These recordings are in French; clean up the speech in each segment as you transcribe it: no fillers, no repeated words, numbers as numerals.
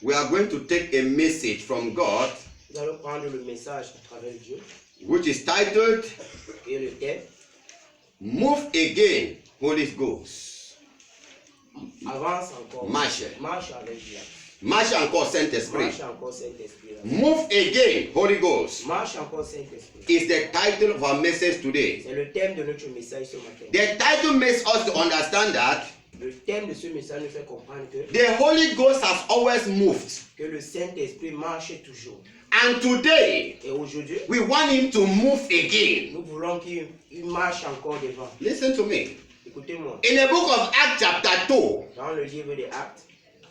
we are going to take a message from God, Nous allons prendre le message à travers Dieu which is titled, et le thème. Move Again, Holy Ghost. Avance encore. Marche. Marche avec Dieu. Marche encore, Saint-Esprit. Marche encore Saint-Esprit. Move Again, Holy Ghost Marche encore Saint-Esprit. is the title of our message today. C'est le thème de notre message ce matin. The title makes us to understand that Le thème de ce message nous fait comprendre que the Holy Ghost has always moved. le Saint-Esprit marche toujours. And today, Et aujourd'hui, we want him to move again. nous voulons qu'il marche encore devant. Listen to me. Écoutez-moi. In the book of Acts chapter 2, Dans le livre des Actes,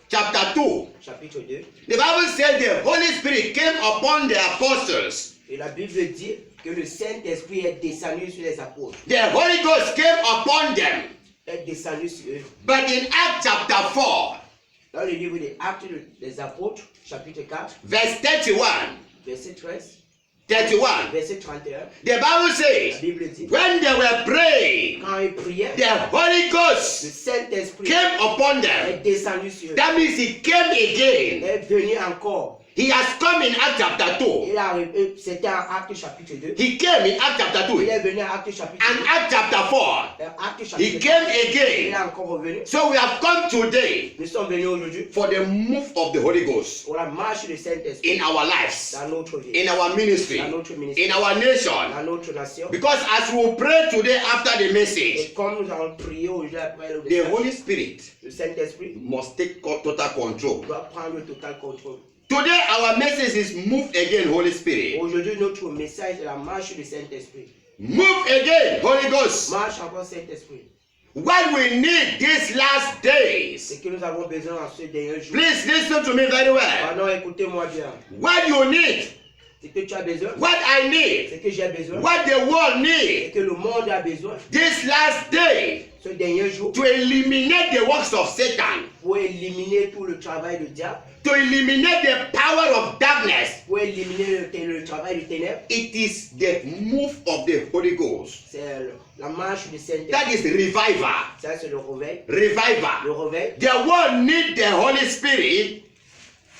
chapter 2, chapitre 2, the Bible says the Holy Spirit came upon the apostles. et la Bible dit que le Saint-Esprit est descendu sur les apôtres. The Holy Ghost came upon them. Est descendu sur eux. But in Acts chapter 4, Dans le livre des Actes des apôtres, chapitre 4, verse 31, verset 13, 31, verset 31, the Bible la says, Bible dit, when they were praying, quand ils priaient, the Holy le Ghost Saint-Esprit came upon est them. descendu sur eux. That means he came again. Est venu encore. He has come in Acts chapter 2. C'était en Acte chapitre 2. He came in Acts chapter Il 2. est venu en Acte chapitre And 2. Acts chapter 4, Acte he chapitre 2. came Il est again. encore revenu. So we have come today Nous sommes venus aujourd'hui for the move of the Holy Ghost pour la marche du Saint-Esprit in our lives, dans notre vie, in our ministry, dans notre ministère, in our nation. dans notre nation. Because as we will pray today after the Et message, comme nous allons prier aujourd'hui après le the message, Holy Spirit le Saint-Esprit must take total control. doit prendre le total contrôle. Today our message is move again, Holy Spirit. Aujourd'hui, notre message est la marche du Saint-Esprit. Move again, Holy Ghost. Marche encore Saint-Esprit. What we need these last days. Ce que nous avons besoin en ce dernier jour. Please listen to me very well. Pardon, écoutez-moi bien. What you need, Ce que tu as besoin, what I need, ce que j'ai besoin, what the world ce needs que le monde a besoin, this last day ce dernier jour, to eliminate the works of Satan, pour éliminer tout le travail du diable, to eliminate the power of darkness. pour éliminer le travail du ténèbre, It is the move of the Holy Ghost. c'est la marche du Saint-Esprit. That is revival. Ça, c'est le réveil. Revival. Le réveil. The world needs the Holy Spirit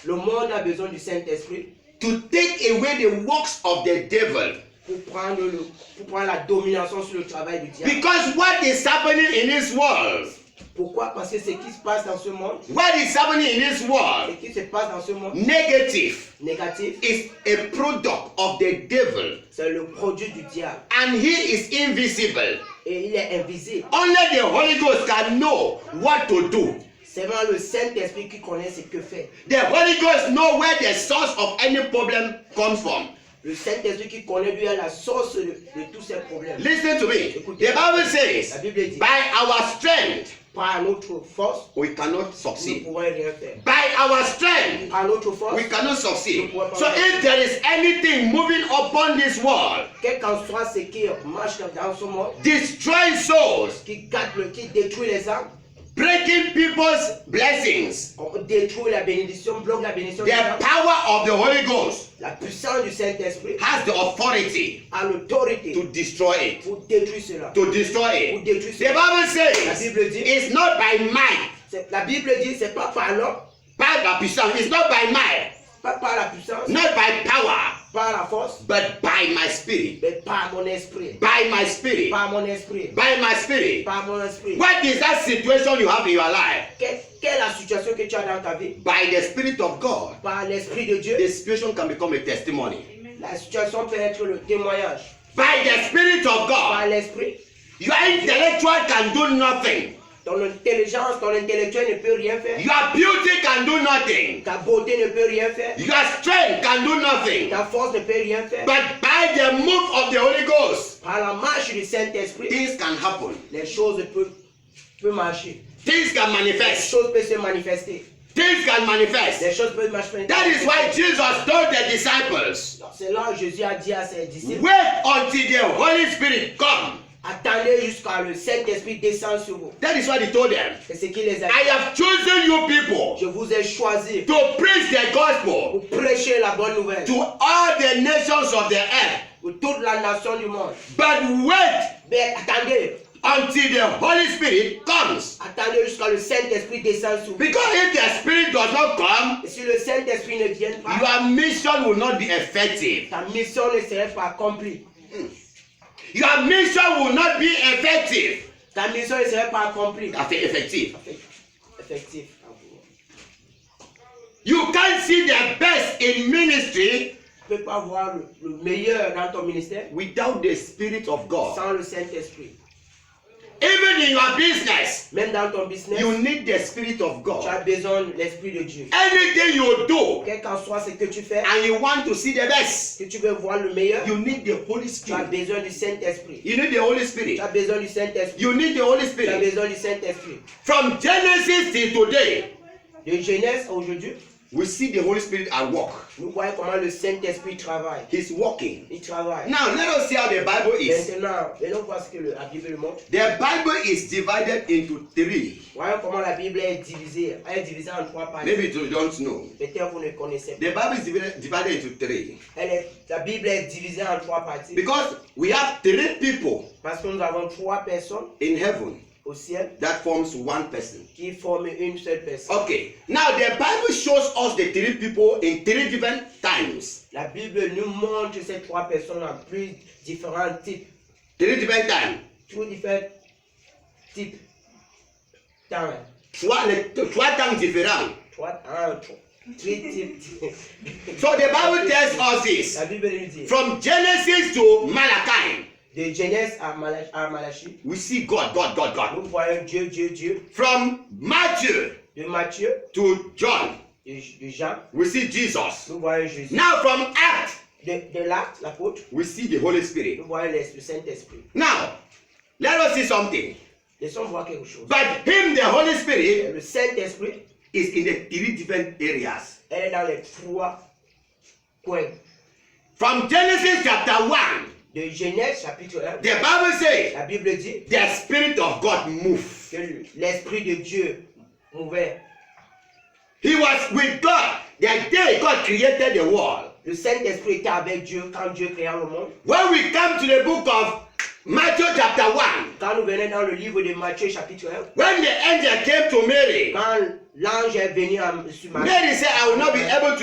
Le monde a besoin du Saint-Esprit to take away the works of the devil. pour prendre la domination sur le travail du diable. Because what is happening in this world, Pourquoi? Parce que ce qui se passe dans ce monde, what is happening in this ce world, qui se passe dans ce monde negative, négatif, is a product of the devil. c'est le produit du diable. And he is invisible. Et il est invisible. Only the Holy Ghost can know what to do. C'est vraiment le Saint-Esprit qui connaît ce que fait. The Holy Ghost knows where the source of any problem comes from. Le Saint-Esprit qui connaît lui la source de tous ces problèmes. Listen to me. The Bible La says, Bible dit, by our strength, par notre force, we cannot nous ne succeed. pouvons rien faire. By our strength, Par notre force, we cannot succeed. So if there is anything moving upon this world, quel qu'en soit ce qui marche dans ce monde, destroying souls, qui détruit les âmes, breaking people's blessings, on détruit la bénédiction, bloque la bénédiction. the power of the Holy Ghost La puissance du Saint-Esprit has the authority a l'autorité to destroy it. pour détruire cela. To destroy Pour it. détruire The cela. Bible La says Bible dit, it's not by might, la Bible dit, c'est pas par l'homme, by la puissance. It's not by might, pas par la puissance, not by power, par la force, but by my spirit. mais par mon esprit. By my spirit. Par mon esprit. By my spirit. Par mon esprit. What is that situation you have in your life? Quelle est la situation que tu as dans ta vie? By the Spirit of God, Par l'Esprit de Dieu, the situation can become a testimony. la situation peut être le témoignage. By the Spirit of Par God, l'Esprit, your intellectual can do nothing. ton intelligence, ton intellectuel ne peut rien faire. Your beauty can do nothing. Ta beauté ne peut rien faire. Your strength can do nothing. Ta force ne peut rien faire. But by the move of the Holy Ghost, Par la marche du Saint-Esprit, things can happen. les choses peuvent marcher. Things can Les manifest. choses peuvent se manifester. Things can manifest. Les choses peuvent manifester. That is why Jesus told the disciples, C'est là que Jésus a dit à ses disciples, wait until the Holy Spirit come. attendez jusqu'à le Saint-Esprit descende sur vous. That is what he told them. C'est ce qu'il les a I dit. have chosen you people Je vous ai choisi to preach the gospel pour prêcher la bonne nouvelle to all the nations of the earth. pour toute la nation du monde. But wait Mais attendez, until the Holy Spirit comes. Attendez jusqu'à le Saint-Esprit descende sur vous. Because if the Spirit does not come, Et si le Saint-Esprit ne vient pas, your mission will not be effective. ta mission ne serait pas accomplie. Your mission will not be effective. Ta mission ne serait pas accomplie. Effective. Effectif. You can't see the best in ministry Tu ne peux pas voir le meilleur dans ton ministère without the Spirit of God. sans le Saint-Esprit. Even in your business, Même dans ton business, you need the Spirit of tu as God. besoin de l'Esprit de Dieu. Anything you do Quel qu'en soit ce que tu fais, and you want to see the best, si tu veux voir le meilleur, you need the Holy tu as Spirit. besoin du Saint-Esprit. You need the Holy Tu Spirit. as besoin du Saint-Esprit. You need the Holy Tu as Spirit. besoin du Saint-Esprit. From Genesis till today, De Genèse à aujourd'hui, we see the Holy Spirit at work. nous voyons comment le Saint-Esprit travaille. He's working. Il travaille. Now, let us see how the Bible is. Maintenant, venons voir ce que la Bible nous montre. The Bible is divided into three. Voyons comment la Bible est divisée. Elle est divisée en trois parties. Maybe you don't know. Peut-être vous ne connaissez pas. The Bible is divided into three. La Bible est divisée en trois parties. Because we have three people Parce que nous avons trois personnes in heaven au ciel that forms one person. qui forment une seule personne. Okay. Now the Bible shows us the three people in three different times. La Bible nous montre ces trois personnes en plus différents types. Three different times. Tous différents types. Temps. Trois temps différents. Trois types. So the Bible tells us this. La Bible nous dit. From Genesis to Malachi, De Genèse à Malachie, we see God. nous voyons Dieu. From Matthew De Matthieu, to John, de Jean, we see Jesus. nous voyons Jésus. Now from Acts, De l'Acte, l'apôtre, we see the Holy Spirit. nous voyons le Saint-Esprit. Now, let us see something. Laissons voir quelque chose. But him, the Holy Spirit, Le Saint-Esprit, is in the three different areas. elle est dans les trois coins. From Genesis chapter 1, De Genèse chapitre 1, the Bible says la Bible dit the Spirit of God moved. que l'Esprit de Dieu mouvait. He was with God the day God created the world. Le Saint-Esprit était avec Dieu quand Dieu créa le monde. When we come to the book of Matthew chapter 1, Quand nous venons dans le livre de Matthieu chapitre 1, when the angel came to Mary, quand l'ange est venu sur Marie, Mary said, I will not be able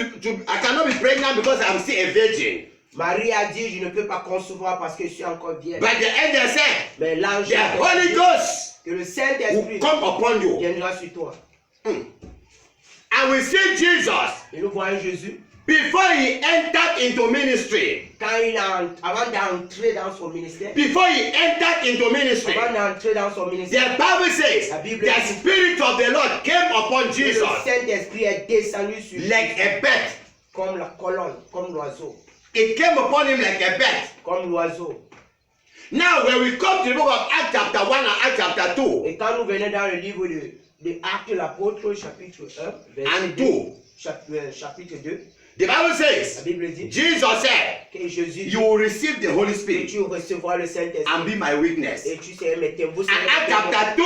I cannot be pregnant because I'm still a virgin. Marie a dit, je ne peux pas concevoir parce que je suis encore vierge. But the angel said, Mais l'ange the a Holy dit Ghost que le will Saint-Esprit come upon you. viendra sur toi. And we see Jesus, Et nous voyons Jésus, before he entered into ministry, avant d'entrer dans son ministère, before he entered into ministry, avant d'entrer dans son ministère, the Bible says La Bible the dit- Spirit of the Lord came upon le Jesus Saint-Esprit est descendu sur like a bird. comme la colonne, comme l'oiseau, It came upon him like a bird. comme l'oiseau. Now, when we come to the book of Acts chapter 1 and Acts chapter 2, Et quand nous venons dans le livre de Actes de l'apôtre, chapitre 1, verset and 2, 2, chapitre 2, the Bible la says, Bible dit Jesus said, que Jésus you will receive the Holy que Spirit tu recevras le Saint-Esprit and be my witness. et tu seras mes témoins. Vous And serez Acts mes témoins. chapter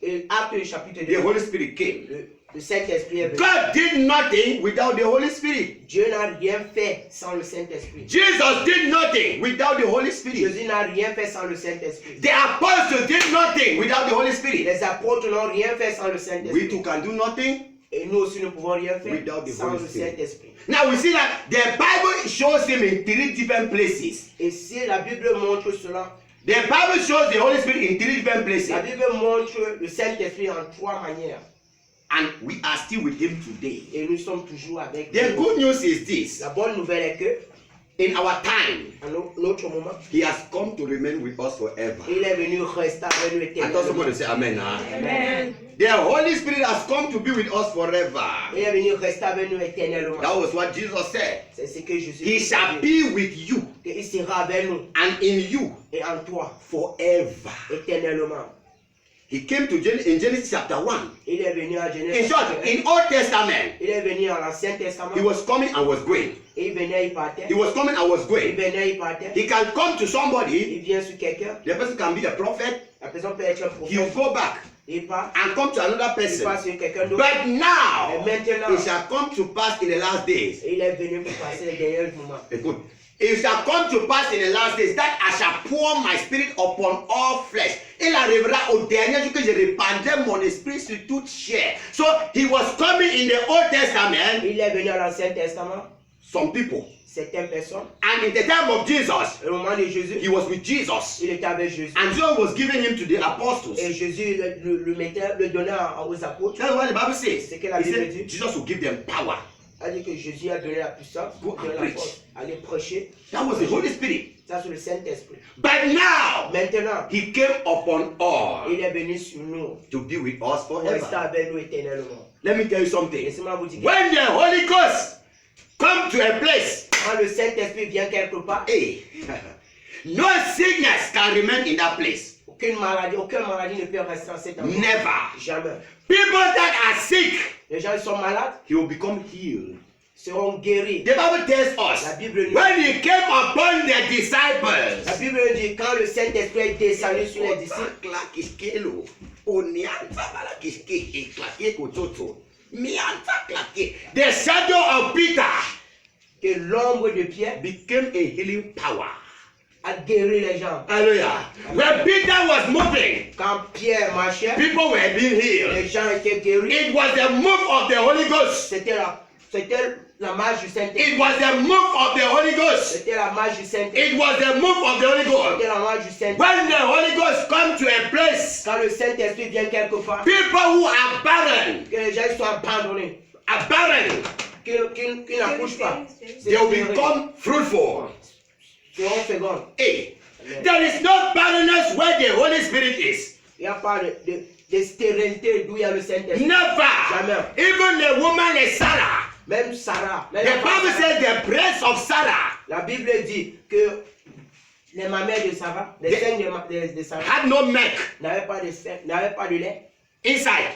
2, Et Actes chapitre 2, the Holy Spirit came. le Saint-Esprit est venu. God did nothing without the Holy Spirit. Dieu n'a rien fait sans le Saint-Esprit. Jesus did nothing without the Holy Spirit. Jésus n'a rien fait sans le Saint-Esprit. The apostles did nothing without the Holy Spirit. Les apôtres n'ont rien fait sans le We Saint-Esprit. too can do nothing. Et nous aussi ne pouvons rien faire Without the sans Holy le Spirit. Saint-Esprit. Now we see that the Bible shows him in three different places. Et si la Bible montre cela, The Bible shows the Holy Spirit in three different places. la Bible montre le Saint-Esprit en trois manières. And we are still with him today. Et nous sommes toujours avec The lui. good news is this. La bonne nouvelle est que, In our time, à notre moment, he has come to remain with us forever. il est venu rester avec nous I thought someone éternellement. would say amen. Huh? Amen. The Holy Spirit has come to be with us forever. Il est venu rester avec nous éternellement. That was what Jesus said. C'est ce que Jésus He shall be with you Il sera avec nous and in you et en toi forever. éternellement. He came to in Genesis chapter 1. Il est venu à Genèse. In short, in Old Testament, Il est venu à l'Ancien Testament. he was coming and was going. Et il venait, il partait. He was coming and was Il going. venait, il partait. He can come to somebody. Il vient sur quelqu'un. The person can be a prophet. La personne peut être un He will prophète. go back Il part. and come to another Il person. part sur quelqu'un d'autre. But now, Et maintenant, it shall come to pass in the last days. il est venu pour passer les derniers moments. Écoute, It shall come to pass in the last days that I shall pour my spirit upon all flesh. Il arrivera au dernier jour que je répandrai mon esprit sur toute chair. So he was coming in the Old Testament. Il est venu à l'Ancien Testament. Some people. Certaines personnes. And in the time of Jesus, Au moment de Jésus, he was with Jesus. il était avec Jésus. And Jesus was giving him to the apostles. Et Jésus le donnait aux apôtres. That's what the Bible says. C'est que la He Bible said dit. Jesus will give them power. A dit que Jésus a donné la puissance, Go and donné la preach. force, aller prêcher. That was the Holy Spirit. Ça c'est le Saint-Esprit. But now, Maintenant, he came upon all il est venu sur nous to be with us pour rester forever. avec nous éternellement. Let me tell you something. Laissez-moi vous dire, When the Holy Ghost come to a place, quand le Saint-Esprit vient quelque part, hey, no sickness can remain in that place. aucune maladie ne peut rester en cet endroit. Never. Jamais. People that are sick, Les gens qui sont malades he will become healed. seront guéris. The Bible tells La us Bible nous when he came upon the La disciples. Bible nous dit quand le Saint-Esprit est descendu sur les disciples, the shadow of Peter que l'ombre de Pierre became a healing power. a guéri les gens. Hallelujah. When Peter was moving, Quand Pierre marchait, people were being healed. les gens étaient guéris. It was the move of the Holy Ghost. C'était la marche du Saint-Esprit. It was the move of the Holy Ghost. C'était la marche du Saint-Esprit. It was the move of the Holy Ghost. C'était la marche du Saint-Esprit. When the Holy Ghost come to a place, Quand le Saint-Esprit vient quelque part, people who are barren, que les gens soient abandonnés, qui n'accouchent pas, they will become fruitful. seront féconds. Hey, there is no barrenness where the Holy Spirit is. Il n'y a pas de stérilité d'où il y a le Saint-Esprit. Never. Jamais. Even the woman is Sarah. Même Sarah. The Bible says the breast of Sarah La Bible dit que les mamelles de Sarah, les seins de Sarah, had no milk n'avaient pas de sein, n'avaient pas de lait inside.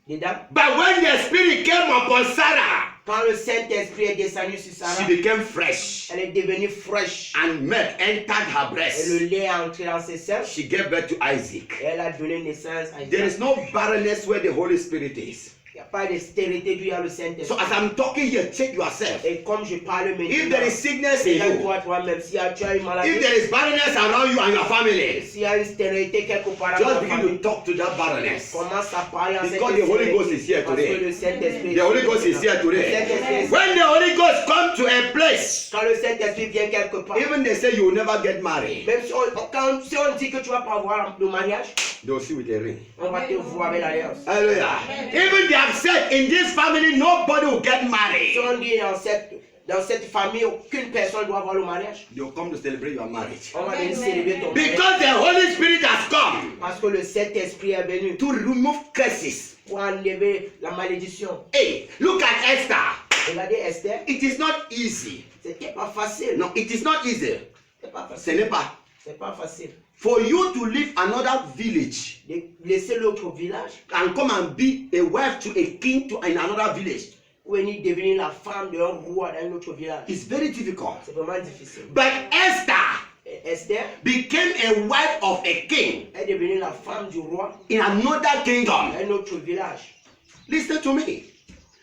dedans. But when the Spirit came upon Sarah, Quand le Saint-Esprit est descendu sur she Sarah, became fresh. elle est devenue fraîche. And milk entered her Et breast. le lait est entré dans ses seins. She gave birth to Isaac. Et elle a donné naissance à There Isaac. is no barrenness where the Holy Spirit is. Il n'y a pas de stérilité d'où il y a le So Saint-Esprit. as I'm talking here, check yourself. Et comme je parle If maintenant, there is sickness in you, toi-même, si tu as une if maladie, there is barrenness around you and your family, s'il y a une stérilité quelque part dans just ta begin to famille, talk to that barrenness. commence à parler en cette Because the Holy Ghost is here parce today. que le Saint-Esprit The Holy Ghost is here Le today. Saint-Esprit est- When the Holy Ghost come to a place, Quand le Saint-Esprit vient quelque part, even they say you will never get married, même si on dit que tu vas pas avoir le mariage, they will see with a ring. on va te voir avec l'alliance. Hallelujah. Even they have said in this family nobody will get Si married. on dit dans cette famille, aucune personne doit avoir le mariage, They will come to celebrate your marriage. on va venir célébrer ton mariage. Because the Holy Spirit has come Parce que le Saint-Esprit est venu to remove curses. pour enlever la malédiction. Hey, look at Esther. Regardez Esther, It is not easy. c'était pas facile. No, it is not easy. C'est pas Ce facile. n'est pas. C'est pas facile. For you to leave another village De laisser l'autre village and come and be a wife to a king to in another village pour venir devenir la femme d'un roi dans un autre village. is very difficult. C'est vraiment difficile. But Esther Et Esther became a wife of a king est devenue la femme du roi in another kingdom. dans un autre village. Listen to me.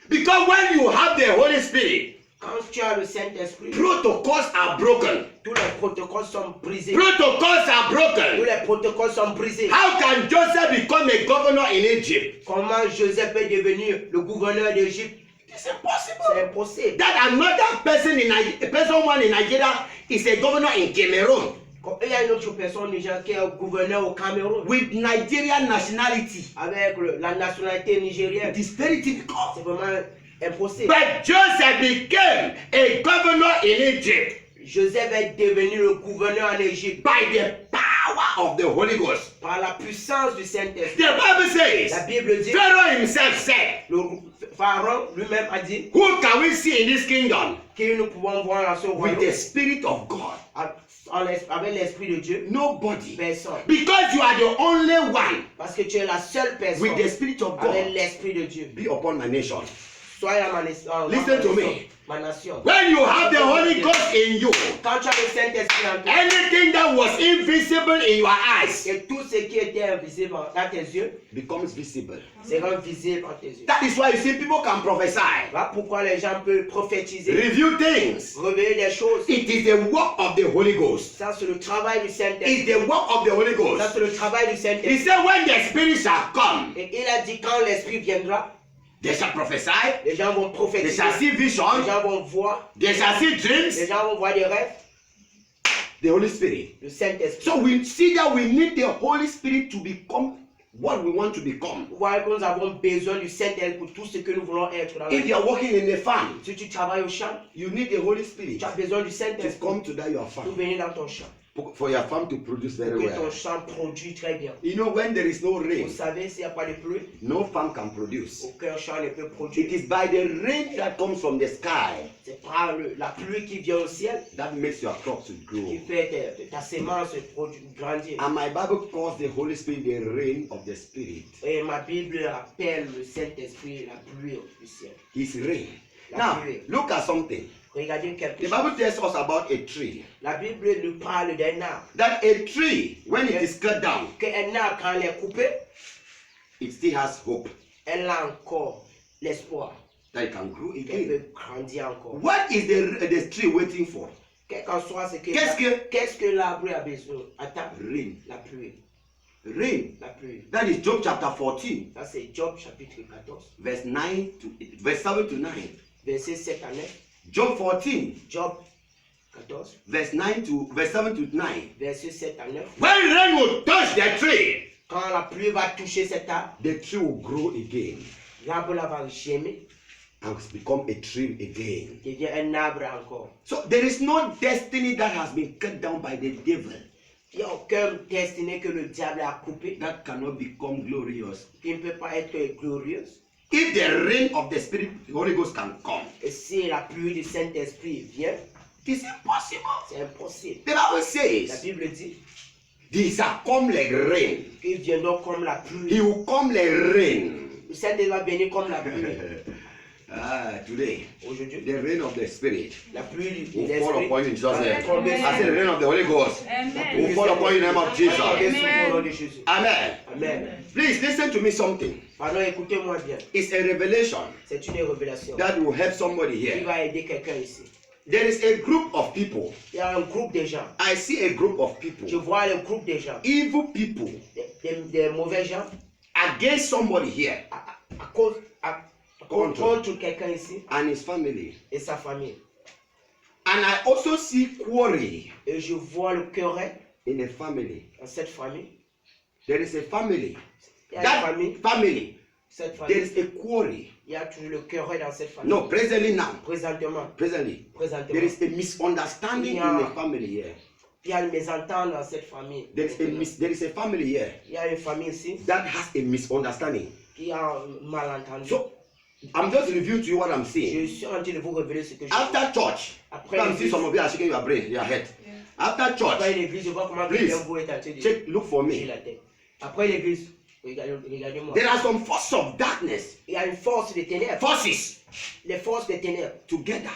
Because when you have the Holy Spirit, Quand tu as le Saint-Esprit, protocols are broken. tous les protocoles sont brisés. Protocols are Tous broken. les protocoles sont brisés. How can Joseph become a governor in Egypt? Comment Joseph est devenu le gouverneur d'Égypte? It's impossible. C'est impossible. That another person in a person one in Nigeria is a governor in Cameroon Il y a une autre personne déjà qui est gouverneur au Cameroun with Nigerian nationality. avec la nationalité nigérienne. It is very difficult. C'est vraiment impossible. But Joseph became a governor in Egypt Joseph est devenu le gouverneur en Égypte by the power of the Holy Ghost. par la puissance du Saint-Esprit. The Bible La says, Bible dit, Pharaoh himself said, le Pharaon lui-même a dit, who can we see in this kingdom que nous pouvons voir dans ce with royaume the Spirit of God? avec l'Esprit de Dieu. Nobody. Personne. Because you are the only one Parce que tu es la seule personne with the Spirit of avec God. l'Esprit de Dieu. Be upon my nation. Soyez à Listen to me. ma nation. When you have the Holy Ghost in you, Quand tu as le Saint-Esprit en toi, anything that was invisible in your eyes et tout ce qui était invisible dans tes yeux becomes visible. sera visible en tes yeux. That is why you see people can prophesy, Voilà pourquoi les gens peuvent prophétiser, review things. révéler des choses. It is the work of the Holy Ghost. Ça, c'est le travail du It's Saint-Esprit. the work of the Holy Ça, Ghost. c'est le travail du He Saint-Esprit. said, when the Spirit shall come, Et il a dit, quand l'Esprit viendra, they shall prophesy, les gens vont they prophétiser, shall see les visions, gens vont voir, they shall see les dreams. gens vont voir des rêves. The Holy Spirit. Le Saint-Esprit. So we see that we need the Holy Spirit to become what we want to become. Vous voyez que nous avons besoin du Saint-Esprit pour tout ce que nous voulons être dans la If vie. you are working in a farm, Si tu travailles au champ, you need the Holy Spirit tu as besoin du to Saint-Esprit come to that your pour farm, venir dans ton champ. for your farm to produce very Pour que ton well. champ produit très bien. You know, when there is no Vous rain, savez, s'il n'y a pas de pluie, no farm can produce. aucun champ ne peut It produire. is by the rain that comes from the sky C'est par la pluie qui vient au ciel that makes your crops to qui grow. fait ta semence grandir. And my Bible calls the Holy Spirit the rain of the Spirit. Et ma Bible appelle le Saint-Esprit la pluie du ciel. His rain. La Now, pluie. look at something. Regardez quelque The chose. Bible tells us about a tree. La Bible nous parle d'un arbre. That a tree, when it is cut down, Qu'un arbre, quand il est coupé, it still has hope elle a encore l'espoir that it can grow qu'elle again. peut grandir encore. What is the tree waiting for? Quel qu'en soit ce que Qu'est-ce que- l'arbre a besoin? Attends, Rain. la pluie. Rain. La pluie. That is Job chapter 14, Ça c'est Job chapitre 14, verse 7 to 9. verset 7 à 9. Job 14, Job 14, verse 7 to 9. verset 7 à 9. When rain will touch the tree, Quand la pluie va toucher cet arbre, the tree will grow again l'arbre là va germer, and become a tree again. devient un arbre encore. So there is no destiny that has been cut down by the devil Il n'y a aucun destiné que le diable a coupé that cannot become glorious. qui ne peut pas être glorieuse. If the rain of the Spirit, the Holy Ghost can come, Et si la pluie du Saint-Esprit vient, it is impossible. c'est impossible. The Bible La says, Bible dit He shall come like rain. qu'ils viendront comme la He pluie. will come like rain. Le Saint-Esprit va venir comme la pluie. Today, Aujourd'hui, the rain of the Spirit la pluie de will fall l'Esprit upon you in Jesus' va name. tomber I sur say the rain of the Holy Ghost will fall upon you in the name of tomber Jesus. sur le nom de Jésus. Amen. Amen. Please listen to me something. Pardon, écoutez-moi bien. It's a revelation C'est une révélation that will help somebody qui here. va aider quelqu'un ici. There is a group of people. Il y a un groupe de gens. I see a group of Je people, vois le groupe de gens, evil people, des mauvais gens, against somebody here contre quelqu'un ici and his family. et sa famille. And I also see quarrel Et je vois le querelle in a family. dans cette famille. There is a family. Il y a une That famille, family, cette there famille. is a quarrel. Il y a toujours le querelle dans cette famille. No, presently now, Présentement, presently, présentement. there is a misunderstanding in the family here. Il y a une mésentente dans cette famille. There is a family here Il y a une famille ici that has a misunderstanding. qui a un malentendu. So, I'm just reviewing to you what I'm Je saying. suis en train de vous révéler ce que je vois. After church, Après come see l'église, some of you are shaking your brain, your head. After après church, l'église, je vois comment Please, quelqu'un vous est en train de check, look for bouger me. la tête. Après l'église, regardez-moi. There are some forces of darkness, Il y a une force de ténèbres. forces Les forces des ténèbres together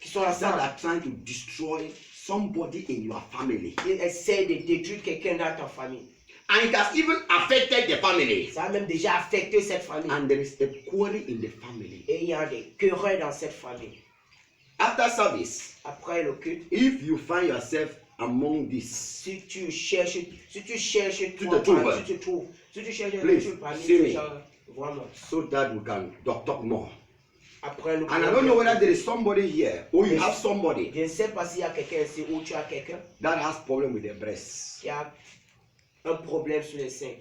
qui sont that ensemble. are trying to destroy somebody in your family. Ils essaient de détruire quelqu'un dans ta famille. And it has even affected the family. Ça a même déjà affecté cette famille. And there is a quarrel in the family. Et il y a des querelles dans cette famille. After service, Après le culte, if you find yourself among this, si tu cherches, Tu te toi, trouves. si tu cherches Please, parmi see ces me. gens, vraiment. so that we can talk more. Après le And I don't know whether there is somebody here or you have somebody Je ne sais pas s'il y a quelqu'un ici ou tu as quelqu'un that has problem with their breasts. qui a un problème sur les seins.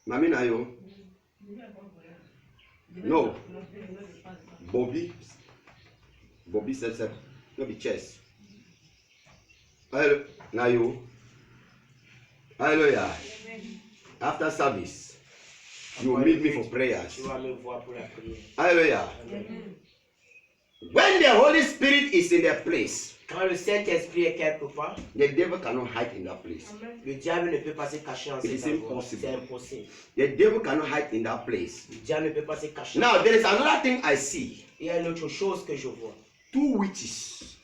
Mami Nayo? No. Bobby said, no be chest. Hello, Nayo. Hallelujah. After service, you will meet me for prayers. Tu vas me voir pour la prière. Hallelujah. When the Holy Spirit is in a place, Quand le Saint-Esprit est quelque part, the devil cannot hide in that place. le diable ne peut pas se cacher en It is cet endroit. impossible. C'est impossible. The devil cannot hide in that place. Le diable ne peut pas se cacher. Now, there is another thing I see. Il y a une autre chose que je vois. 2 witches,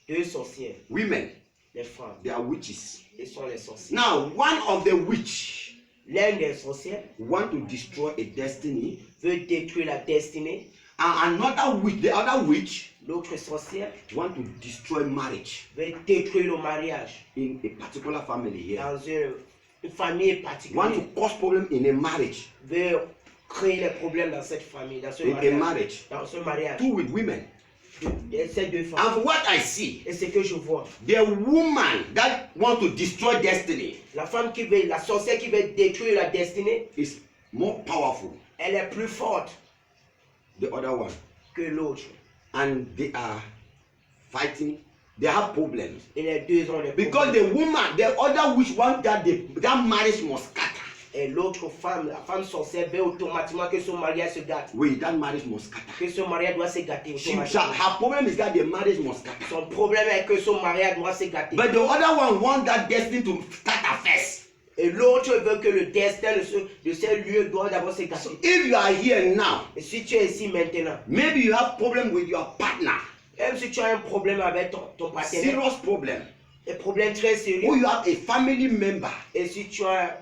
Deux sorcières, women, les femmes, they are witches. ils sont les sorcières. Now, one of the witch L'un des sorcières want to destroy a destiny, veut détruire la destinée. and another witch, the other witch, L'autre sorcière want to destroy marriage veut détruire le mariage in a particular family here. dans une famille Want particulière. to cause problem in a marriage, Veut créer les problèmes dans cette famille, dans ce in a mariage. marriage. Dans ce mariage. 2 with women. Ces deux femmes. And what I see, Et ce que je vois, the woman that want to destroy destiny la femme qui veut, la sorcière qui veut détruire la destinée, is more powerful elle est plus forte the other one, que l'autre. and they are fighting. They have problems Et les deux ont des because problèmes. the woman, the other witch want that that marriage must scatter. Et l'autre femme, la femme sorcière veut automatiquement que son mariage se gâte. Wait, that marriage must scatter. Que son mariage doit se gâter automatiquement. Her problem is that the marriage must scatter. Son problème est que son mariage doit se gâter. But the other one want that destiny to scatter first. Et l'autre veut que le destin de ce lieu doit d'abord se gâter. If you are here now, Et si tu es ici maintenant, maybe you have problem with your partner, même si tu as un problème avec ton partenaire, serious problem, un problème très sérieux, or you have a family member et si tu as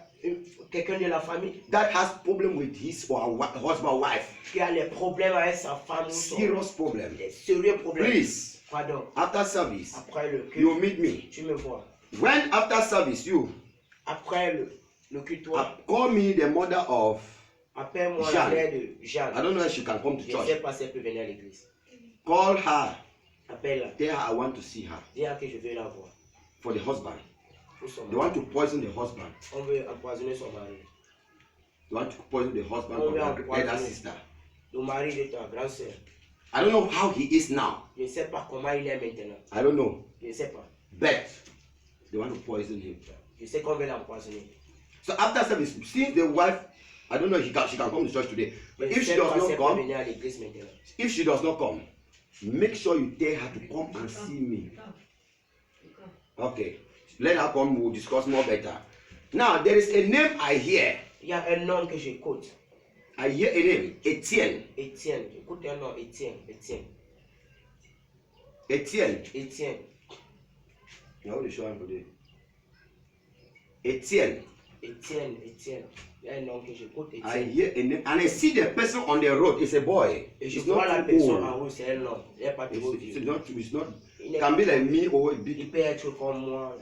quelqu'un de la famille that has problem with his or her husband, wife, qui a les problèmes avec sa femme ou son serious problem, des sérieux problèmes, please, pardon, after service, après le culte, you meet me. tu me vois. When after service, you Après le culte, toi, call me the mother of, appelle-moi la Jeanne. mère de Jeanne. I don't know if she can come to Je ne church. sais pas si elle peut venir à l'église. Call her, Appelle-la. tell her I want to see her Dis-elle que je veux la voir. for the husband. Pour son They mari. want to poison the husband. On veut empoisonner son mari. They want to poison the husband Oh, of yeah, your poison elder it. sister. Le mari de ta grande sœur. I don't know how he is now. Je ne sais pas comment il est maintenant. I don't know. Je ne sais pas. But they want to poison him. Je sais qu'on veut l'empoisonner. So after service, since the wife, I don't know if she can come to church today. But Je if ne she sais does pas si not elle peut come, venir à l'église maintenant. if she does not come, make sure you tell her to come and see me. Okay. Let her come, we'll discuss more better. Now there is a name I hear. Il y a un nom que j'écoute. I hear a name, Etienne. Étienne. J'écoute un nom, Étienne. Étienne. Etienne. Étienne. Now they show him today. Etienne. Étienne. Étienne. Il y a un nom que j'écoute, I Étienne. hear a name and I see the person on the road. It's a boy. Et je It's vois la not too personne en old. haut, c'est un homme. Il n'est pas trop It's vieux. not. It's not. Il It n'est can pas be like trop- me or a Il big. peut être comme moi.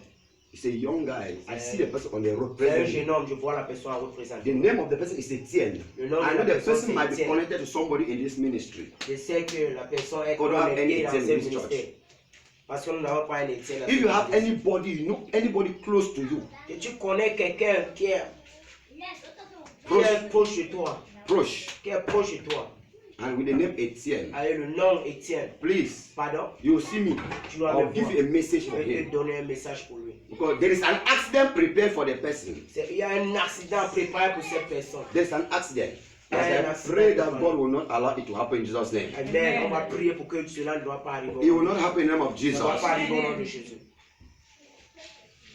It's a young guy. I see the person on the road C'est un presently. jeune homme, je vois la personne en représentant. The name of the person is Etienne. Le nom I de know la the personne person might c'est be Étienne. connected to somebody in this ministry. Je sais que la personne est Or don't have any connectée dans Étienne ce in this ministère. Parce que nous n'avons pas un Étienne. dans If ce you have ministère. anybody, you know anybody close to you, Et tu connais quelqu'un qui est proche de toi, approach qui est proche de toi, and with the name Etienne, avec le nom Étienne, please, pardon, you will see me. tu dois I'll me give voir. you a message Je for vais te him donner un message pour lui. because there is an accident prepared for the person. Il y a un accident préparé pour cette personne. There's an accident. Yeah, As I that's pray right. that God will not allow it to happen in Jesus' name. Amen. On va prier pour que cela ne doit pas arriver. It will not happen in the name of Ça ne Jesus. doit pas arriver au nom de Jésus.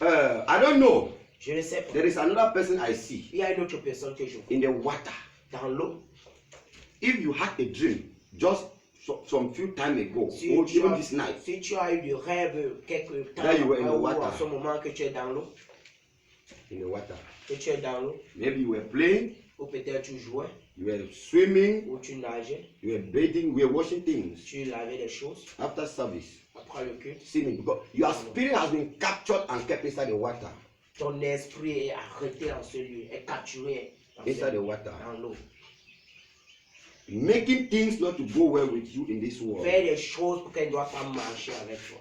I don't know. Je ne sais pas. There is another person I see Il y a une autre personne que je vois in the water. dans l'eau. If you had a dream just some few time ago, Si or tu even as- this night, Si tu as eu du rêve quelque temps Là, you were in the ou water. à ce moment que tu es dans l'eau, in the water, que tu es dans l'eau, maybe you were playing, ou peut-être tu jouais, you were swimming, ou tu nageais, you were bathing, you were washing things. tu lavais des choses After service, après le culte. see me because your spirit has been captured and kept inside the water. Ton esprit est arrêté dans ce lieu, est capturé Inside the water. dans l'eau. Making things not to go well with you in this world, Fais des choses pour qu'elles ne doivent pas marcher avec toi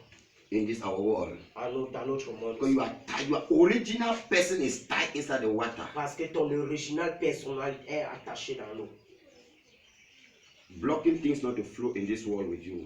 in this our world. dans notre monde. Because you are tied, your original person is tied inside the water. Parce que ton original personnel est attaché dans l'eau. Blocking things not to flow in this world with you.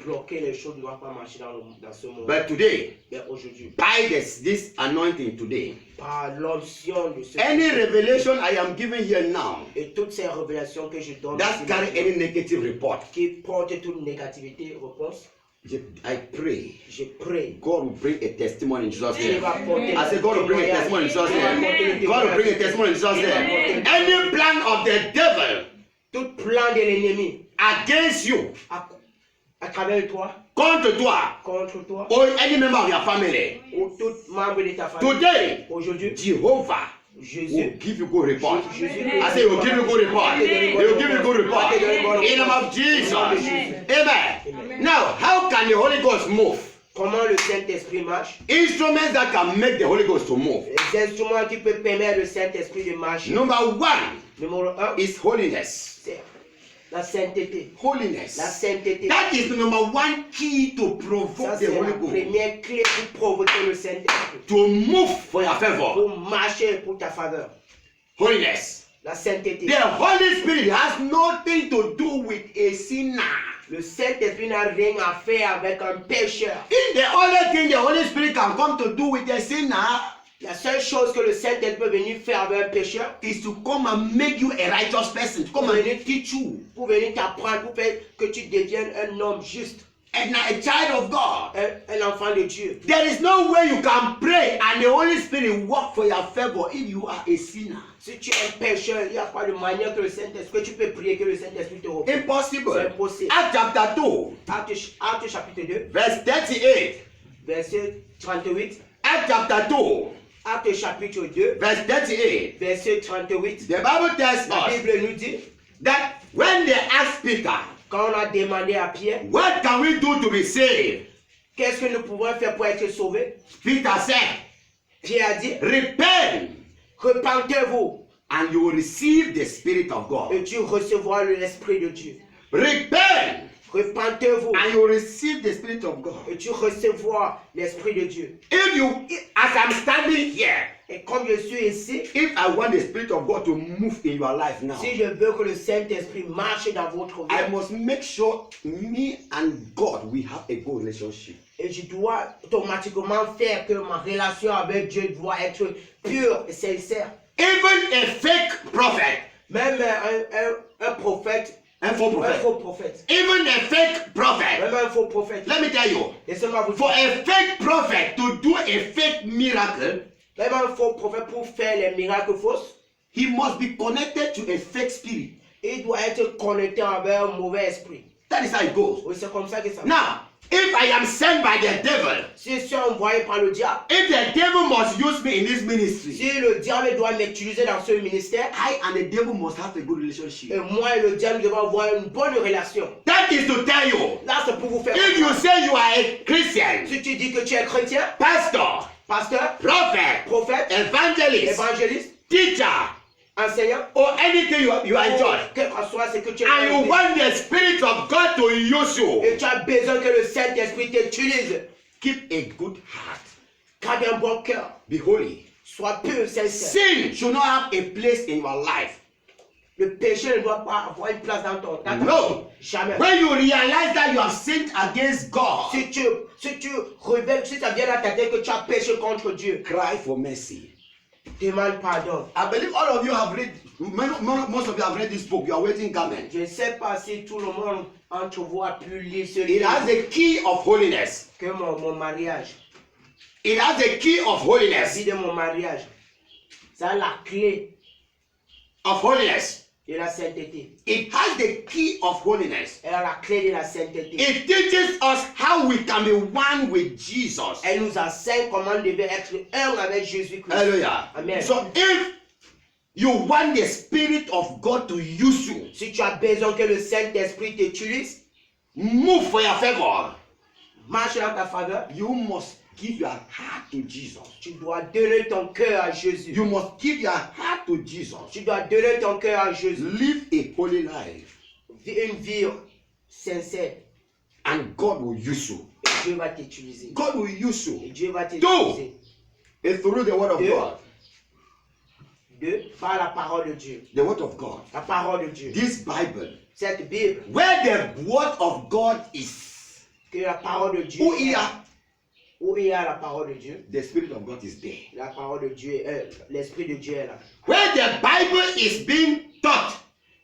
bloquer les choses ne doivent pas marcher dans ce monde. But today, Mais aujourd'hui, by this anointing today, par l'onction de ce any revelation I am giving here now et toutes ces révélations que je donne that ici carry maintenant, any negative report, qui portent toute négativité, réponse, I pray je prie. God will bring a testimony in Jesus' Dieu name. va porter I said God will bring a testimony in Jesus' name. God will bring a testimony in Jesus' name. Any plan of the devil Tout plan de l'ennemi against you, à travers toi, contre toi, contre toi, or any member of your family, ou tout membre de ta famille, today, aujourd'hui, Jehovah will Jésus, give you good report. Jésus, I say he will give you good report. He will give you good report. In the name of Jesus. Amen. Now, how can the Holy Ghost move? comment le Saint-Esprit marche, Instruments that can make the Holy Ghost to move. les instruments qui peuvent permettre au Saint-Esprit de marcher. Number one Numéro 1, is holiness. c'est la sainteté. La Holiness. sainteté. That is the number one key to Ça, provoke c'est the la Holy Ghost première clé pour provoquer le Saint-Esprit. to move for your favor. Pour marcher pour ta faveur. Holiness. La sainteté. The Holy Spirit has nothing to do with a sinner. Le Saint-Esprit n'a rien à faire avec un pécheur. If the only thing the Holy Spirit can come to do with a sinner La seule chose que le Saint-Esprit peut venir faire avec un pécheur, is to come and make you a righteous person, to come and teach you. pour venir t'apprendre, pour faire que tu deviennes un homme juste, And a child of God. un enfant de Dieu. There is no way you can pray and the Holy Spirit work for your favor if you are a sinner. Si tu es un pécheur, il n'y a pas de manière que le Saint-Esprit, que tu peux prier que le Saint-Esprit te reprenne. C'est Impossible. impossible. Acts chapter 2, Acte chapitre 2, verse 38. verset 38. Acts chapter 2, Acte chapitre 2, verse 38. verset 38. The Bible tells La us Bible nous dit, that when they asked Peter, quand on a demandé à Pierre, what can we do to be saved? qu'est-ce que nous pouvons faire pour être sauvés? Peter said, Pierre a dit, repent repentez-vous and you will receive the Spirit of God. et tu recevras l'Esprit de Dieu. Repent Repentez-vous and you will receive the Spirit of God. et tu recevras l'Esprit de Dieu. If you, as I'm standing here, Et comme je suis ici, if I want the Spirit of God to move in your life now, si je veux que le Saint-Esprit marche dans votre I vie, must make sure me and God we have a good relationship. et je dois automatiquement faire que ma relation avec Dieu doit être pure et sincère. Even a fake prophet, Même un prophète, un faux un prophet, faux prophète, even a fake prophet. même un faux prophète. Let me tell you, Laissez-moi vous for dire, a fake prophet to do a fake miracle, même un faux prophète pour faire les miracles fausses, he must be connected to a fake spirit. il doit être connecté avec un mauvais esprit. That is how it goes. Oui, c'est comme ça que ça marche. Now, if I am sent by the devil, Si je suis envoyé par le diable, if the devil must use me in this ministry, si le diable doit m'utiliser dans ce ministère, I and the devil must have a good relationship. et moi et le diable devons avoir une bonne relation. That is to tell you, Là, c'est pour vous faire if you comprendre. say you are a Christian, Si tu dis que tu es chrétien, pastor, pasteur, prophet, prophète, evangelist, évangéliste, teacher, enseignant, or anything you are enjoy, quel que soit ce que tu and you es, want the Spirit of God to use you, et tu as besoin que le Saint-Esprit t'utilise, keep a good heart. garde un bon cœur, Be holy. sois pur, sincère. Sin should not have a place in your life. Le péché ne doit pas avoir une place dans ta vie. No. Jamais. When you realize that you have sinned against God, Si tu révèles, si ça vient dans ta tête que tu as péché contre Dieu, cry for mercy. demande pardon. I believe all of you have read, most of you have read this book. You are waiting comment. Je ne sais pas si tout le monde entre vous a pu lire ce It has livre. the key of holiness. Que mon mariage, It has the key of la holiness. vie de mon mariage, ça a la clé Of holiness. de la sainteté. It has the key of holiness. Elle a la clé de la sainteté. It teaches us how we can be one with Jesus. Elle nous enseigne comment on devait être un avec Jésus-Christ. Hallelujah. Amen. So if you want the Spirit of God to use you, Si tu as besoin que le Saint-Esprit t'utilise, move for your favor, marche dans ta faveur, you must give your heart to Jesus. tu dois donner ton cœur à Jésus. You must give your heart to Jesus. Tu dois donner ton cœur à Jésus. Live a holy life, Une vie sincère. and God will use you. Et Dieu va t'utiliser. God will use Et you Dieu va t'utiliser. through the word of Deux. God. Deux, par la parole de Dieu. The word of God. La parole de Dieu. This Bible, Cette Bible, where the word of God is, Que la parole de Dieu. Où il y a, Où il y a la parole de Dieu. the Spirit of God is there. La parole de Dieu, l'Esprit de Dieu est là. Where the Bible is being taught,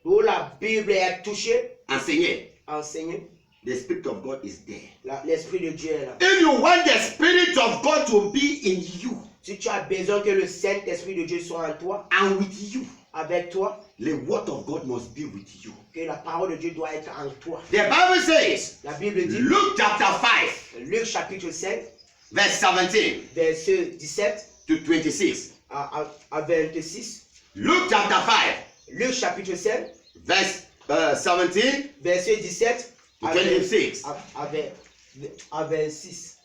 Où la Bible est touchée, enseigné, enseignée, the Spirit of God is there. l'Esprit de Dieu est là. If you want the Spirit of God to be in you Si tu as besoin que le Saint-Esprit de Dieu soit en toi, and with you, avec toi, the Word of God must be with you. que la parole de Dieu doit être en toi. The Bible says, La Bible dit, Luke chapter 5, Luc chapitre 5, verse 17 verset 17 to 26. à 26. Luke chapter 5, Luc chapitre 5, verse 17 verset 17 to 26. à 26.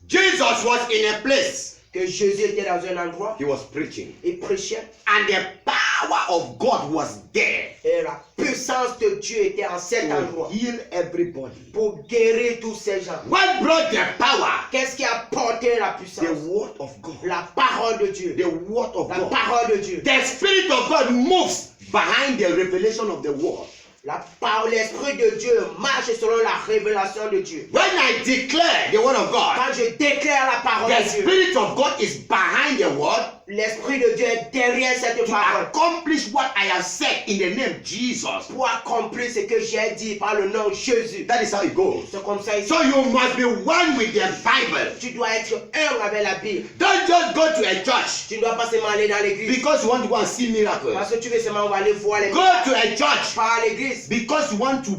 Jesus was in a place, Que Jésus était dans un endroit, he was preaching, il prêchait, and the power of God was there et la puissance de Dieu était en cet to endroit heal everybody. pour guérir tous ces gens. What brought the power? Qu'est-ce qui a porté la puissance? The Word of God. La parole de Dieu. The Word of La God. parole de Dieu. The Spirit of God moves behind the revelation of the Word. La parole, l'Esprit de Dieu marche selon la révélation de Dieu. When I declare the Word of God, Quand je déclare la parole the de Dieu, Spirit of God is behind the Word l'Esprit de Dieu est derrière cette to parole accomplish what I have said in the name Jesus. pour accomplir ce que j'ai dit par le nom de Jésus. That is how it goes. C'est comme ça ici. So you must be one with the Bible. Tu dois être un avec la Bible. Don't just go to a church Tu ne dois pas seulement aller dans l'église because you want to go and see miracles. parce que tu veux seulement aller voir les Go to a church pas à l'église because you want to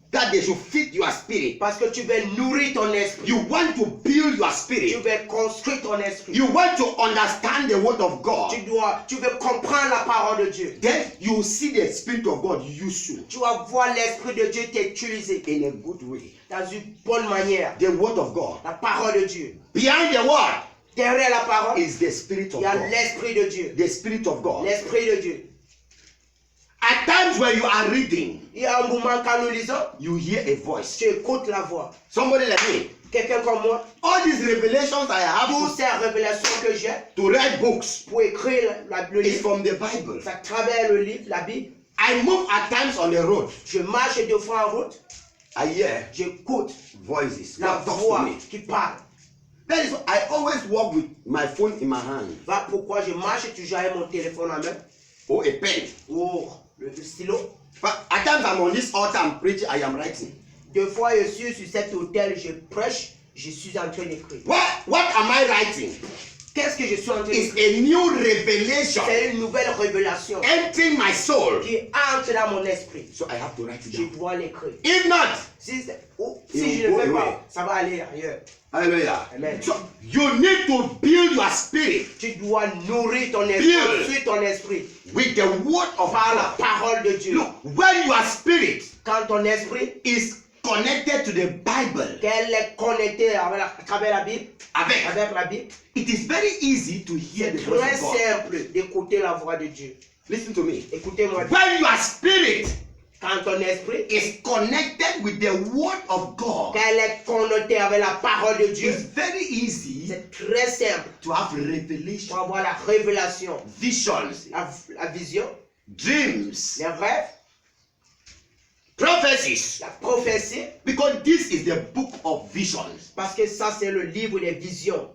that they should feed your spirit. parce que tu veux nourrir ton esprit. You want to build your Tu spirit. veux construire ton esprit. You want to understand the word of God. Tu veux comprendre la parole de Dieu. Then you see the Spirit of God use you Tu vas voir l'Esprit de Dieu t'utiliser in a good way. dans une bonne manière. The word of God. La parole de Dieu. Behind the word Derrière la parole, is the Spirit il of y a God. l'Esprit de Dieu. The Spirit of God. L'Esprit de Dieu. At times when you are reading, Il y a un moment quand nous lisons, you hear a voice. tu écoutes la voix. Somebody like me. Quelqu'un comme moi, All these revelations I have toutes ces révélations que j'ai to write books pour écrire le is livre, from the Bible. c'est à travers le livre, la Bible. I move at times on the road. Je marche deux fois en route, I hear j'écoute voices. la God talks to voix me. qui parle. That is why I always walk with my phone in my hand Voilà pourquoi je marche toujours avec mon téléphone en main or a pen. ou le stylo. But at times I'm on this altar, I'm preaching, I am writing. Deux fois je suis sur cet hôtel, je prêche, je suis en train d'écrire. What am I writing? Qu'est-ce que je suis en train It's d'écrire? a new revelation C'est une nouvelle révélation entering my soul. qui entre dans mon esprit. So I have to write it Je down. dois l'écrire. If not, Si Il je ne go le fais away. pas, ça va aller ailleurs. hallelujah. Amen. So you need to build your spirit Tu dois nourrir ton esprit, Build. construire ton esprit with the word of par la God. parole de Dieu. Look, when your spirit Quand ton esprit, is connected to the Bible, qu'elle est connectée avec à travers la Bible, avec, avec la Bible, it is very easy to hear the voice très of God. simple d'écouter la voix de Dieu. Listen to me. Écoutez-moi. When your spirit Quand ton esprit, is connected with the word of God, qu'elle est connectée avec la parole de Dieu, it's very easy c'est très simple to have revelation, pour avoir la révélation, visions, la vision, dreams, les rêves, prophecies, la prophétie, because this is the book of visions, parce que ça c'est le livre des visions,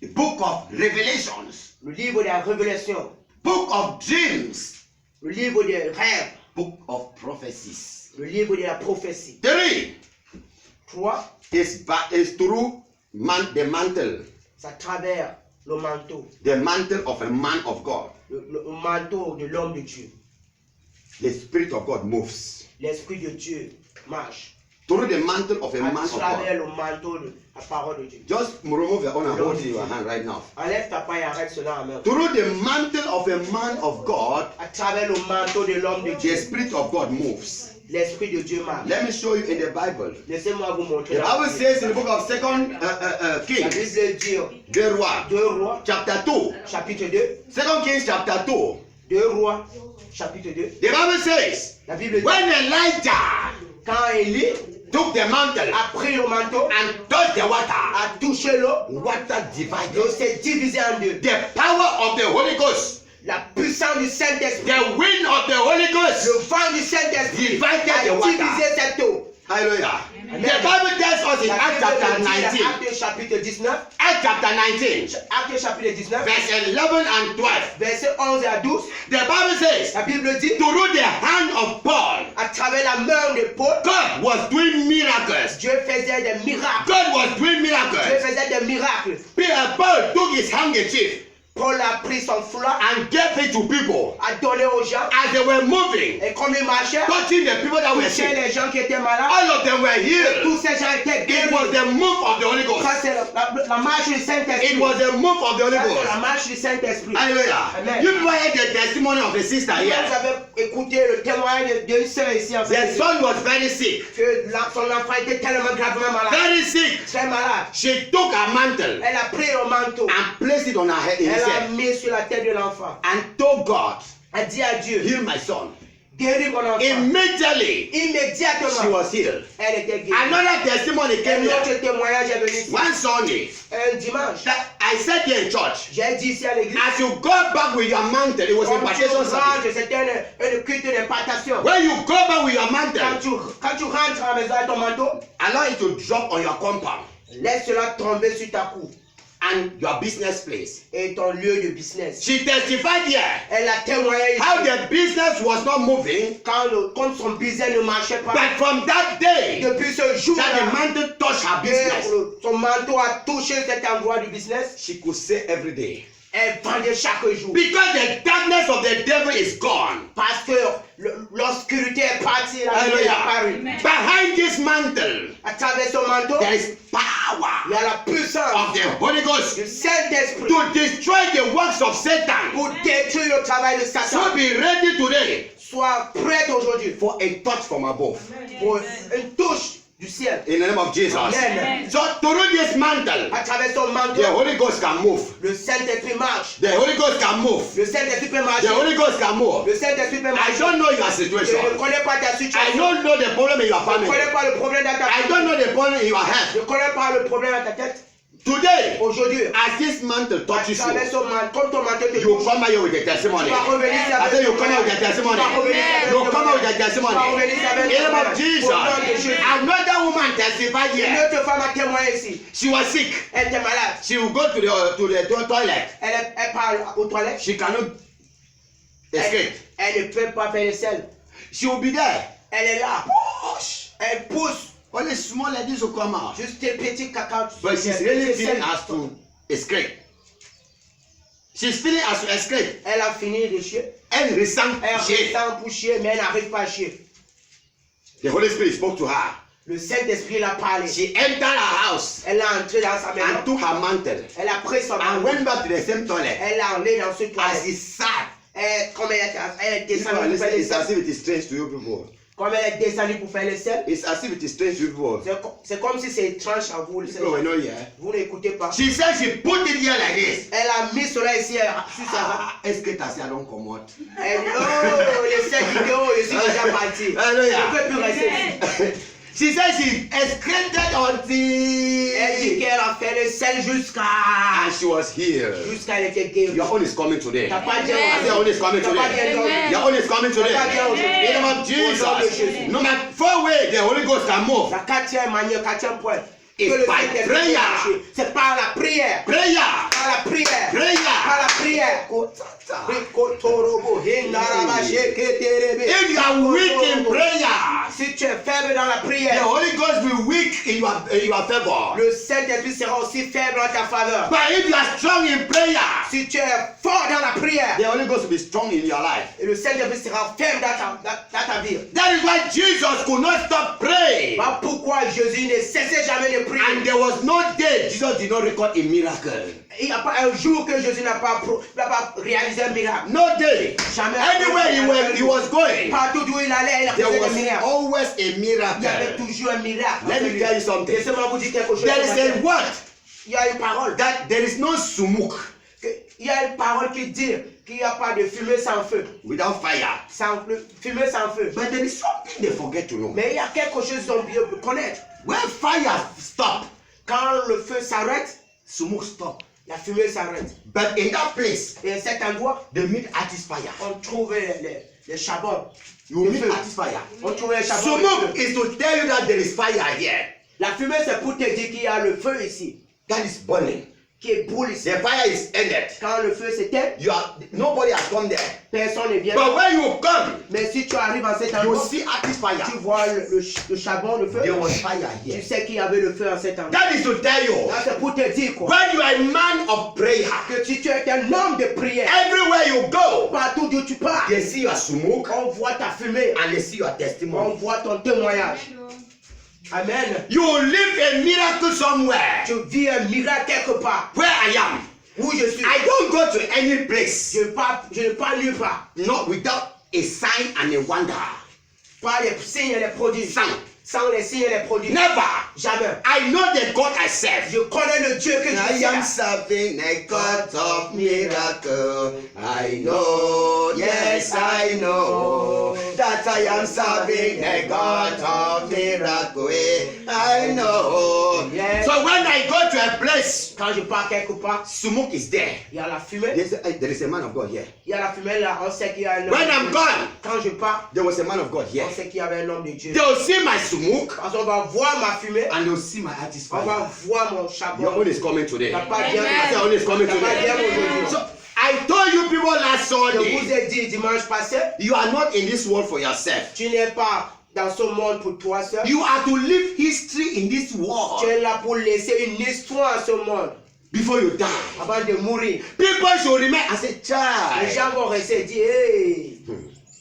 the book of revelations, le livre des révélations, book of dreams, le livre des rêves, book of prophecies. le livre de la prophétie. 3 3, is through the mantle, c'est à travers le manteau, the mantle of a man of God. le manteau de l'homme de Dieu. The Spirit of God moves L'Esprit de Dieu marche through the mantle of a à man of travers God. le manteau de la parole de Dieu. Just remove your own and hold it in your hand right now. Enlève ta paille et arrête cela en main. Through the mantle of a man of God, À travers le manteau de l'homme de the Dieu, Spirit of God moves. l'Esprit de Dieu marche. Let me show you in the Bible. Laissez-moi vous montrer. The la Bible Bible. says in the book of Second La Kings, Bible dit, 2 Rois, 2 Rois, chapter 2. chapitre 2, 2 Kings chapter 2. 2 Rois, chapitre 2. The Bible says, La Bible dit, when Elijah quand Élie took the mantle a pris le manteau, and touched the water, a touché l'eau, water l'eau divided. s'est divisée en deux. The power of the Holy Ghost, La puissance du Saint-Esprit, the wind of the Holy le Ghost vent du Saint-Esprit divided the a water. divisé cette eau. Hallelujah. The Bible tells us in Acts chapter 19. Acte chapitre 19. Acts chapter 19. Acte chapitre 19. Verse 11 and 12. Versets 11 à 12. The Bible says, La Bible dit, through the hand of Paul, à travers la main de Paul, God was doing miracles. Dieu faisait des miracles. God was doing Dieu miracles. faisait des miracles. Paul took his handkerchief Paul a pris son foulard, and gave it to people a donné aux gens, as they were moving, et comme il marchait, touching the people that were touchait sick. les gens qui étaient malades, All of them were et healed. tous ces gens étaient It was guéris. the move of the Holy Ghost. Ça c'est la marche du It Saint-Esprit. was the move of the Holy Ça c'est Ghost. la marche du Saint-Esprit. Hallelujah. Amen. You people heard the testimony of the sister Vous here. avez écouté le témoignage d'une sœur ici en The fait. son was very sick. Que son enfant était tellement gravement malade. Very sick. Très malade. She took her mantle Elle a pris le manteau. and placed it on her head, in his Elle a head, mis sur la tête de l'enfant. and told God, Elle dit à Dieu, heal my son. guéris mon enfant. Immediately, she Immédiatement, was healed. elle était guérie. Another testimony Un came here. autre témoignage est venu ici. One Sunday, Un dimanche, that I said here in church, j'ai dit ici à l'église, as you go back with your mantle, it was comme tu impartation service. rentres, c'était une culte d'impartation. When you go back with your Quand mantle, tu rentres à la maison avec ton manteau, allow it to drop on your compound laisse cela tomber sur ta cour and your business place. et ton lieu de business. She testified here Elle a témoigné how ici, the business was not moving, comme son business ne marchait pas. but from that day Depuis ce jour-là, that the mantle touched her business, son manteau a touché cet endroit du business. she could say every day, Elle vendait chaque jour. because the darkness of the devil is gone. Parce que l'obscurité est partie, la lumière est Hallelujah. apparue. Behind this mantle, À travers son manteau, there is il power y a la puissance of the Holy Ghost du Saint-Esprit to destroy the works of Satan. pour détruire le travail de So Satan. be ready today Sois prête aujourd'hui for a touch from above. pour une touche du ciel. In the name of Jesus. Amen. So through this mantle, À travers son the manteau, Holy Ghost can move. le Saint-Esprit marche. The Holy Ghost can move. Le Saint-Esprit peut The marcher. Holy Ghost can move. Le Saint-Esprit peut I marcher. don't know your Je situation. ne connais pas ta I situation. don't know the problem in your Je ne family. connais pas le problème dans ta I don't know the problem in your health. Je ne connais pas le problème dans ta tête. Today, Aujourd'hui, as this mantle à touches travers you, son manteau, comme ton manteau te you touche, come here with a tu testimony. vas revenir I said you come here with a testimony. You come here with a testimony. In the name of Jesus. Another woman testified Une here. autre femme a témoigné ici. She was sick. Elle était malade. She will go to the toilet. Elle parle aux toilettes. She cannot escape. Elle ne peut pas faire le sel. She will be there. Elle est là. Push. Elle pousse. Only small like this will come out. Juste des petits cacao. But she's really feeling as to escape. She's feeling as to escape. Elle a fini de chier. Elle ressent Elle chier. ressent pour chier, mais elle n'arrive pas à chier. The Holy Spirit spoke to her. Le Saint-Esprit l'a parlé. She entered her house Elle est entrée dans sa and maison. took her mantle Elle a pris son and manteau. went back to the same toilet. Elle est allée dans ce As toilette. he sat, Comme elle est people are descendue pour faire listening. le It's as sel. if it is strange to you people. Comme elle est descendue pour faire le sel. It's as if it is strange to you people. C'est comme si c'est étrange à vous. People were not here. Vous n'écoutez pas. She said she put it here like this. Elle a mis cela ici sur sa main. Ah, est-ce que t'as ça donc comment? Elle dit, oh, le sel dit que, oh, je suis déjà parti. Hallelujah. Je ne peux plus rester ici. She said she excreted Elle dit until qu'elle a fait le sel jusqu'à she was here. elle était guérie. Your own is coming today. T'as pas dit I said your own is coming T'as pas dit today. aujourd'hui. Your own is coming today. T'as pas dit aujourd'hui. In the name of Au nom de Jesus. Jésus. No matter four ways the Holy Ghost can move. La quatrième manière, quatrième point. It's Que le by Saint-Esprit prayer. peut marcher. C'est par la prière. Prayer. Par la prière. Prayer. Par la prière. If you are weak in prayer, Si tu es faible dans la the prière, Holy Ghost will be weak in your favor. le Saint-Esprit sera aussi faible en ta faveur. But if you are strong in prayer, Si tu es fort dans la prière, the Holy Ghost will be strong in your life. et le Saint-Esprit sera ferme dans ta vie. That is why Jesus could not stop praying. Voilà pourquoi Jésus ne cessait jamais de prier. And there was no day Jesus did not record a miracle. Il n'y a pas un jour que Jésus n'a pas réalisé un miracle. No day. Jamais. Anywhere he was going, Partout où il allait, il there faisait was des miracles. always a Il y avait miracle. toujours un miracle. Let me tell you something. Laissez-moi vous dire quelque chose. There is a word Il y a une parole. that there is no sumuk Il y a une parole qui dit qu'il n'y a pas de fumée sans feu. without fire. Fumée sans feu. But there is something they forget to know. Mais il y a quelque chose qu'ils ont oublié de connaître. When fire stop, Quand le feu s'arrête, sumuk stop. la fumée s'arrête. But in that place, Et à cet endroit, they meet artist fire. on trouve les charbons. You will Le meet feu. at this fire. On trouvait un charbon. Smoke is to tell you that there is fire here. La fumée, c'est pour te dire qu'il y a le feu ici, That is burning. qui est boule ici. The fire is ended. Quand le feu s'éteint, Nobody has come there. personne ne vient. But when you come, Mais si tu arrives en cet you endroit, see at this fire. tu vois le charbon, le feu, There was fire tu here. sais qu'il y avait le feu en cet endroit. That is to tell you, Là, c'est pour te dire quoi? when you are a man of prayer, Que si tu es un homme de prière, everywhere you go, partout où tu pars, they see your smoke on voit ta fumée, and they see your on testimony. voit ton témoignage. Amen. You live a miracle somewhere. Je vis un miracle quelque part. Where I am, Où je suis. I don't go to any place Je ne pars nulle part. not without a sign and a wonder. Pas les signes et les prodiges. Sign. Sans les signes et les prodiges. Never. Jamais. I know the God I serve. Je connais le Dieu que je I am sers. serving a God of miracle. I know, yes, I know that I am serving a God of miracle. I know. Yes. So when I go to a place, Quand je pars quelque part, smoke is there. il y a la fumée. There is a man of God here. Il y a la fumée là, on sait qu'il y a un homme. When I'm gone, Quand je pars, there was a man of God here. on sait qu'il y avait un homme de Dieu. They will see my smoke Parce qu'on va voir ma fumée, and they will see my artist on va fire. voir mon Your charbon. own is coming today. T'as pas bien I said, own is coming T'as pas bien today. aujourd'hui. So I told you people last Je vous Sunday, ai dit dimanche passé, you are not in this world for yourself. tu n'es pas dans ce monde pour toi seul. You are to live history in this Tu world es là pour laisser une histoire à ce monde before you die. avant de mourir. People should remember as a Les child. gens vont rester et dire, hey,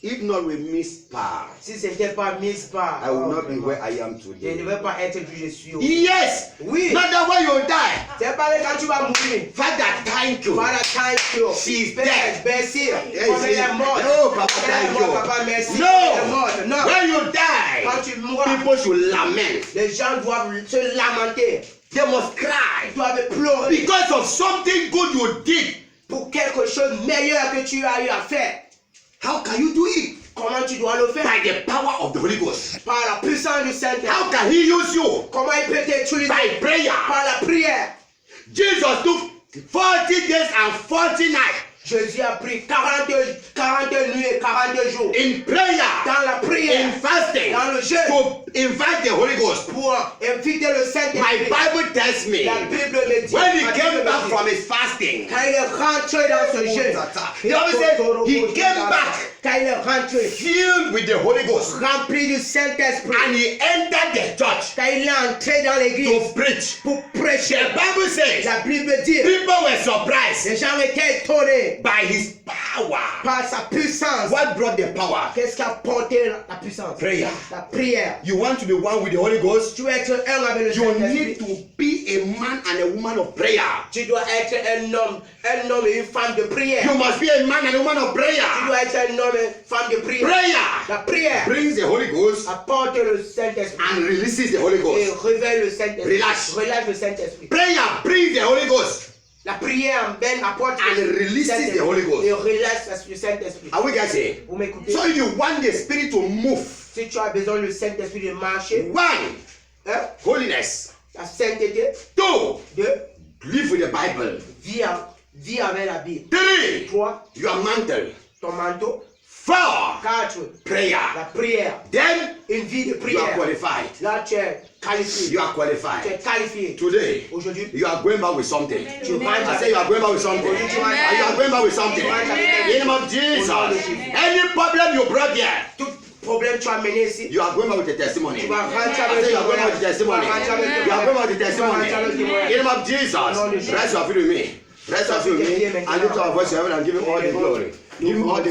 If not, we miss part. si ce n'était pas mis par, I will not be where I am je ne today. devais pas être d'où je suis. aujourd'hui. Yes. Oui, Not that when you die. c'est pas quand tu vas mourir. Father, thank you. Father, thank you. She's Père, dead. merci. Yes, Comme elle est morte. no, Papa, Elle est thank morte, Papa, you. merci. Elle est morte. No. Non. When you die, Quand tu mourras, people should lament. les gens doivent se lamenter. They must cry Ils doivent pleurer because of something good you did. pour quelque chose de meilleur que tu as eu à faire. How can you do it? Comment tu dois le faire? By the power of the Holy Ghost. Par la puissance du Saint-Esprit. How can He use you? Comment il peut t'utiliser? By prayer. Par la prière. Jesus took 40 days and 40 nights Jésus a pris 40 nuits et 42 jours in prayer, dans la prière, in fasting, dans le jeûne, to invite the Holy Ghost. pour inviter le My Saint-Esprit. Bible tells me La Bible me dit, when he la came Bible back me dit, from his fasting, quand il est rentré dans ce jeûne, the Bible says he came back quand il est rentré, filled with the Holy Ghost rempli du Saint-Esprit, and he entered the church quand il est entré dans l'église to preach. pour prêcher, The Bible says la Bible dit, people were surprised les gens étaient étonnés by his power. par sa puissance. What brought the power? Qu'est-ce qui a porté la puissance? Prayer. La prière. You want to be one with the Holy Ghost? Tu dois être un avec le You Saint-Esprit. need to be a man and a woman of prayer. Tu dois être un homme et une femme de prière. You must be a man and a woman of Tu prayer. dois être un homme et une femme de prière. Prayer La prière brings the Holy Ghost apporte le Saint-Esprit and releases the Holy et Ghost. révèle le Saint-Esprit. Relâche. Relâche le Saint-Esprit. Prayer brings the Holy Ghost. La prière apporte And le releases Saint-Esprit the Holy Ghost. et relâche le Saint-Esprit. Are we getting? Vous m'écoutez? So if you want the Spirit to move, Si tu as besoin du Saint-Esprit de marcher, one, hein, holiness. la sainteté, Two, deux, live with the Bible. vis avec la Bible. Three, Trois, your mantle. ton manteau. Four, Quatre, prayer. la prière. Then Une vie de you are prière. qualified. Là, tu es qualifié. You are Tu qualified. es qualifié. Today, Aujourd'hui, you are going back with something. tu rentres I say you are going back with something. And you are going back with something. In the name of Jesus. Any problem you brought here, tout problème que tu as mené ici, you are going back with a testimony. tu vas rentrer I avec say you le are going back with a testimony. témoignage. Tu vas rentrer avec You are going back with a Tu vas testimony. rentrer avec le In témoignage. the name of Jesus. Rest your feet with me. Rest your feet with me. And lift our voice to heaven and give him all the glory. Give him all the